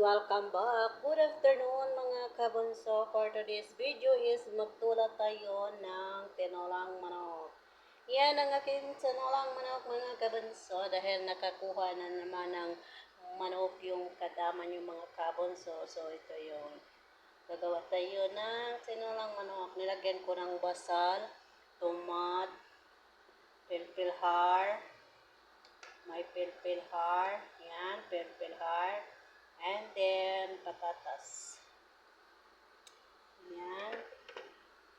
welcome back. Good afternoon mga kabunso. For today's video is magtulad tayo ng tinolang manok. Yan ang aking tinolang manok mga kabunso dahil nakakuha na naman ng manok yung kadama yung mga kabunso. So ito yun. Gagawa tayo ng tinolang manok. Nilagyan ko ng basal, tomat, pilpilhar, may pilpilhar, yan, pilpilhar, and then patatas. Yan.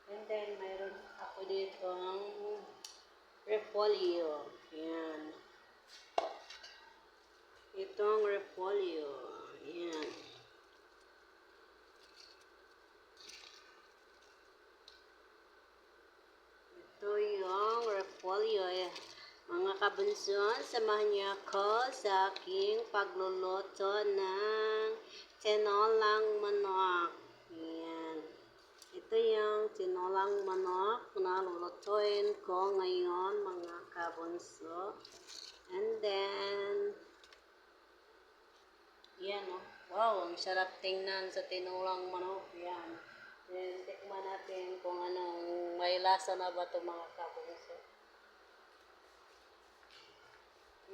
And then mayroon ako dito ng repolyo. Yan. Itong repolyo. Yan. Ito yung repolyo. Mga kabunson, samahan niyo ako sa aking pagluluto ng tinolang manok. Yan. Ito yung tinolang manok na lulutuin ko ngayon mga kabunso. And then, yan o. Wow, ang sarap tingnan sa tinolang manok. Yan. Then, tikman natin kung anong may lasa na ba ito mga kabunso.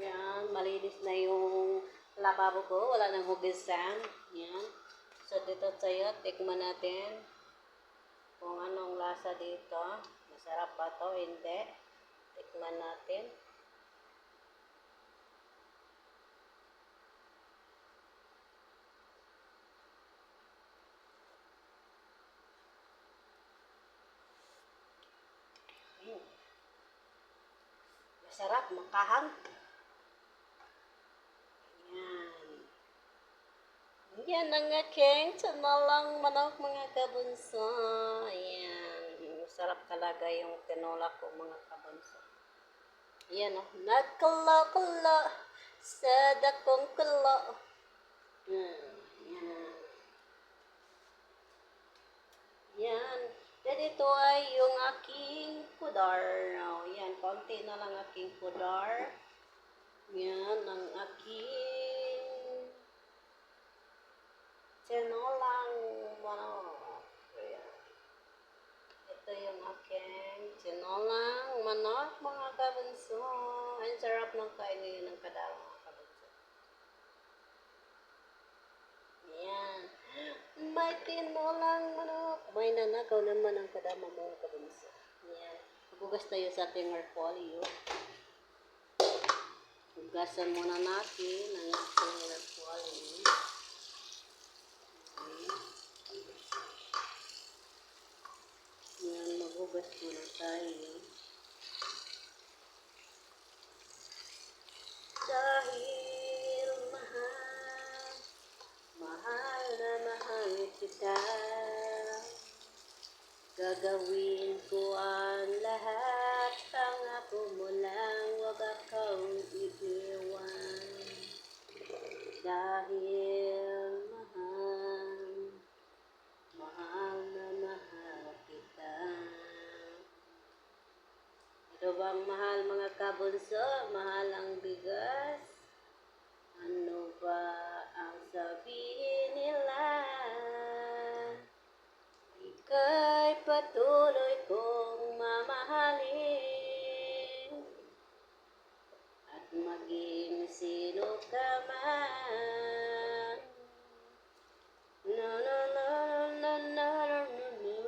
Yan, malinis na yung lababo ko. Wala nang hugasan. Yan. So, dito tayo, tikman natin kung anong lasa dito. Masarap ba ito? Hindi. Tikman natin. Masarap, makahang. Yan ang aking tinolang manok mga kabunso. Ayan. Sarap talaga yung tinola ko mga kabunso. Ayan o. Nagkala-kala sa dakong kala. Yan. Yan. Then ito ay yung aking pudar. Yan. Konti na lang aking pudar. Yan ang aking tinolang manok. Ayan. Ito yung aking tinolang manok mga kabunso. Ang sarap ng kainin ng kadama mga kabunso. Ayan. May tinolang manok. May nanakaw naman ang kadama mga kabunso. Ayan. Magugas tayo sa ating repolyo. Hugasan muna natin ang ating repolyo. Yan, maghugas muna tayo. Dahil mahal, mahal na mahal kita, gagawin ko ang lahat, pangako mo lang, wag akong iiwan. Dahil mahal na mahal kita. Ito bang mahal mga kabunso? Mahal ang bigas? Ano ba ang sabihin nila? Ika'y patuloy kong mamahalin at maging sino ka man. No, no, no, no, no, no, no, no.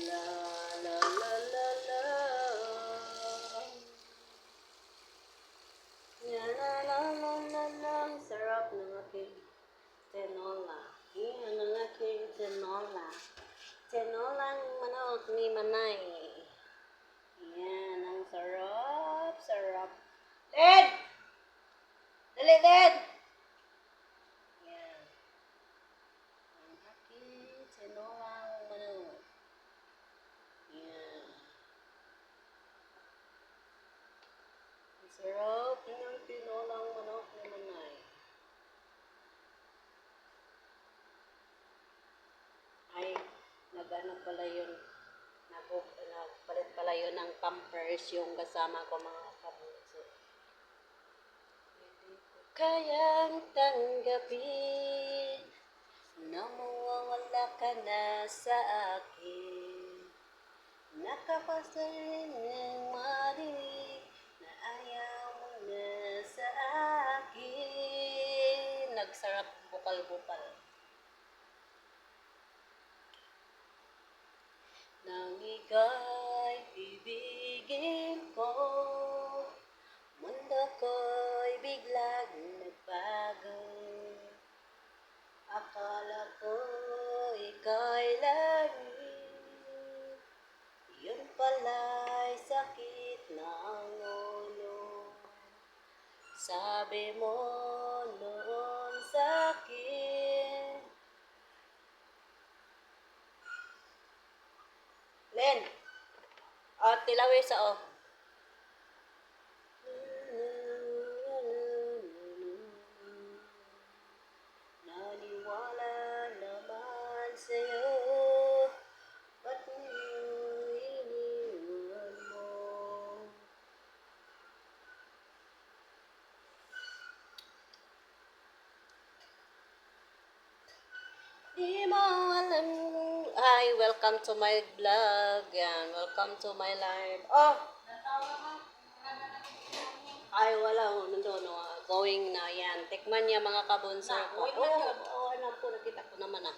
La, la, la, la, la. La, la, la, la, la, la. Sarap ng aking tinola. Yan ang aking tinola. Tinolang manok ni Manay. Yan, ang sarap, sarap. Led! Dali, Led! Yan. Ang aking tinolang manok. Yan. Ang sarap ng tinolang manok ni Manay. Ay, nag-ano pala yun, nagpalit pala yun ng pampers yung kasama ko mga kabunso. kayang tanggapin na mawawala ka na sa akin. Nakapasarin ng marinig na ayaw mo na sa akin. Nagsarap bukal-bukal. Nang ika'y ibigin ko, mundo ko'y biglang nagbago. Akala ko ika'y langit, yun pala'y sakit ng ulo. Sabi mo noon sa'kin, Len, tilawin sa o. Naniwala naman sa'yo, ba't iniwan mo? Di mo alam. Hi, welcome to my vlog. Yan, welcome to my live. Oh! Ay, wala. Nandun. Going na. Yan. Tikman niya mga kabunso ko. Alam ko. Nakita ko naman ah.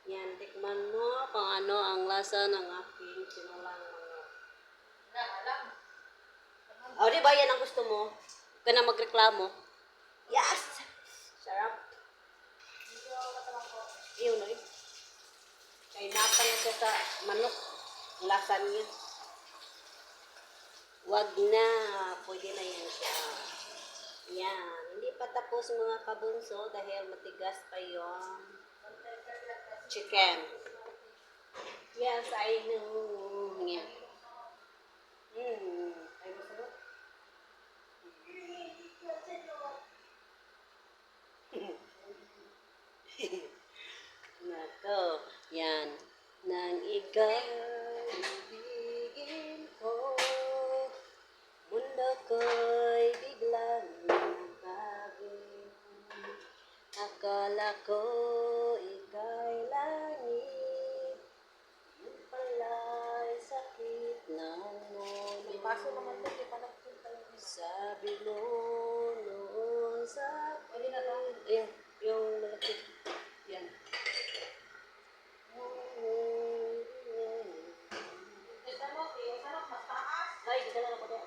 Yan. Tikman mo kung ano ang lasa ng aking sinulang manok. Oh, di ba yan ang gusto mo? Huwag ka na magreklamo. Yes! Sarap. Iyon na eh. Kaya napa na siya sa manok. Lasa niya. Wag na. Pwede na yan siya. Yan. Hindi pa tapos mga kabunso dahil matigas pa yung chicken. Yes, I know. Yan. Ay masarap. Nako. Yan. Nang ika'y ibigin ko, mundo ko'y biglang nagbago. Akala ko ika'y langit, yun pala'y sakit ng ulo. Paso naman ito, di pa nagpunta yung sabi mo noon sa akin. Ayan, yung malaki. Yan. Ay, kita na ako doon.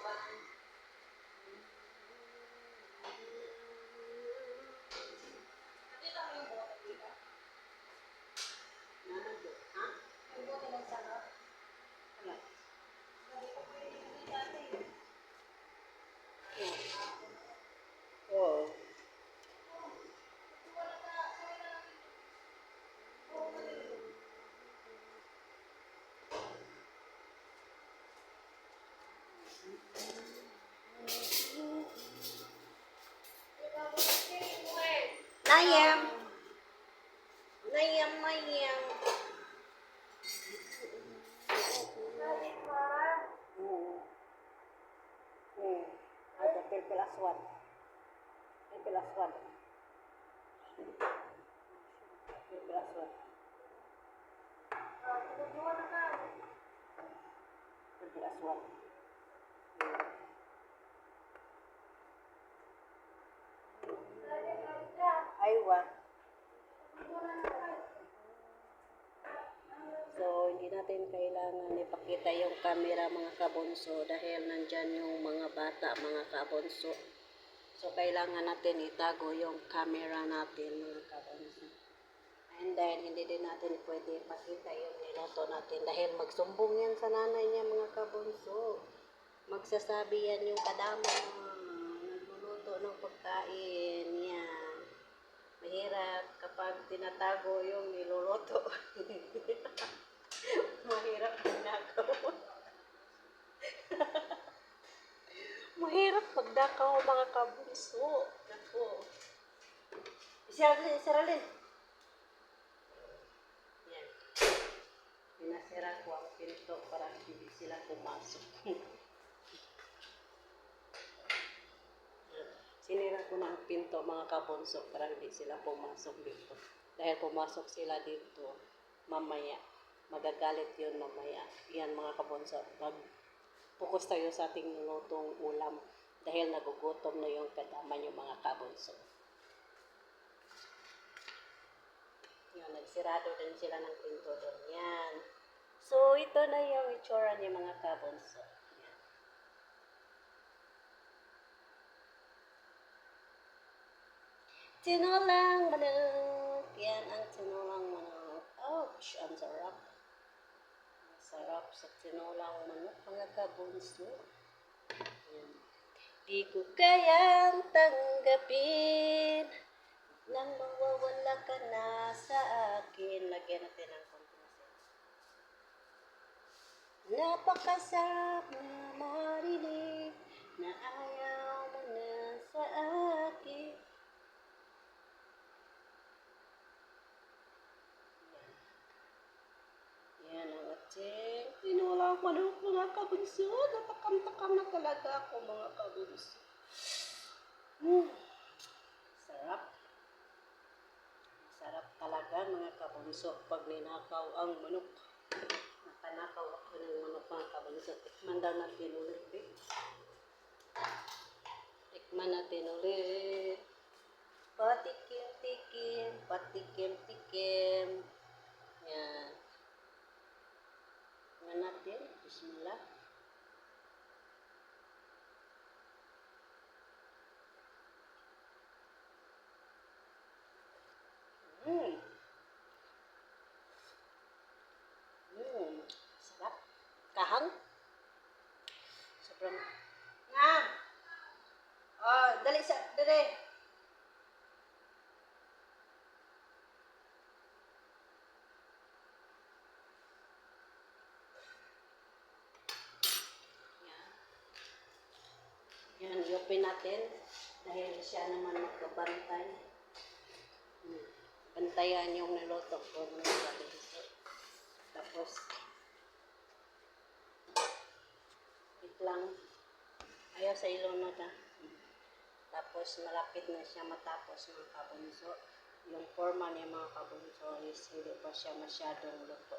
Oo. Nayam. Nayam, nayam. Ada pilpilaswan. Pilpilaswan. Pilpilaswan. Pilpilaswan. Aywa. So, hindi natin kailangan ipakita yung camera mga kabunso dahil nandyan yung mga bata, mga kabunso. So, kailangan natin itago yung camera natin mga kabunso. And then, hindi din natin pwede ipakita yung niloto natin dahil magsumbong yan sa nanay niya mga kabunso. Magsasabi yan yung kadama nagluluto ng pagkain. Yan. Mahirap kapag tinatago yung niluluto. Mahirap magnakaw. Mahirap magnakaw mga kabunso. Nako. Isaralin. Yan. Pinasira ko ang pinto para hindi sila pumasok. sinira ko ng pinto mga kabunso para hindi sila pumasok dito. Dahil pumasok sila dito, mamaya, magagalit yun mamaya. Yan mga kabunso, focus tayo sa ating nilutong ulam dahil nagugutom na yung kadaman yung mga kabunso. Yan, nagsirado din sila ng pinto doon. Yan. So, ito na yung itsura niya mga kabunso. Yan. Tinolang manok. Yan ang tinolang manok. Ouch! Ang sarap. Ang sarap sa tinolang manok mga kabunso. Yan. Di ko kayang tanggapin nang mawawala ka na sa akin. Lagyan natin ng konting asin. Napakasarap na marinig na ayaw mo na sa akin. Yan ang ating tinolang manok mga kabunso. Natakam-takam na talaga ako mga kabunso. Sarap. Sarap talaga mga kabunso pag ninakaw ang manok. Nakanakaw ako ng manok mga kabunso. Tikman daw natin ulit. Tikman natin ulit. Patikim-tikim, patikim-tikim. Yan. Tikman natin. Bismillah. Sarap. Kahang. Sobrang. Nga. Oh, dali sa, dali. Yan, i-open natin dahil siya naman magkabantay. Bantayan yung niluto ko ng kabunso. Tapos, wait lang. Ayaw sa ilunod na. Tapos, malapit na siya matapos ng kabunso. Yung forma niya mga kabunso is hindi pa siya masyadong luto.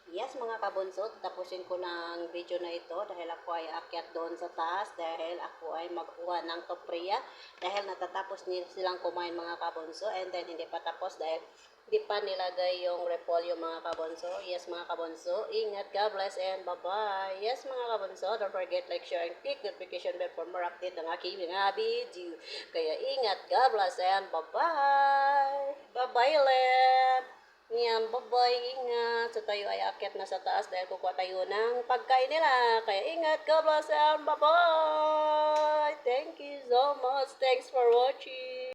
Yes mga kabunso, tapusin ko ng video na ito dahil ako ay akyat doon sa taas dahil ako ay magkuha ng topriya dahil natatapos silang kumain mga kabunso and then hindi pa tapos dahil hindi pa nilagay yung repolyo mga kabunso. Yes mga kabunso, ingat, God bless and bye-bye. Yes mga kabunso, don't forget like, share and click notification bell for more update ng aking mga video. Kaya ingat, God bless and bye-bye. Bye-bye Len. Yan, bye-bye, ingat. So tayo ay akyat na sa taas dahil kukuha tayo ng pagkain nila. Kaya ingat, God bless and bye-bye. Thank you so much. Thanks for watching.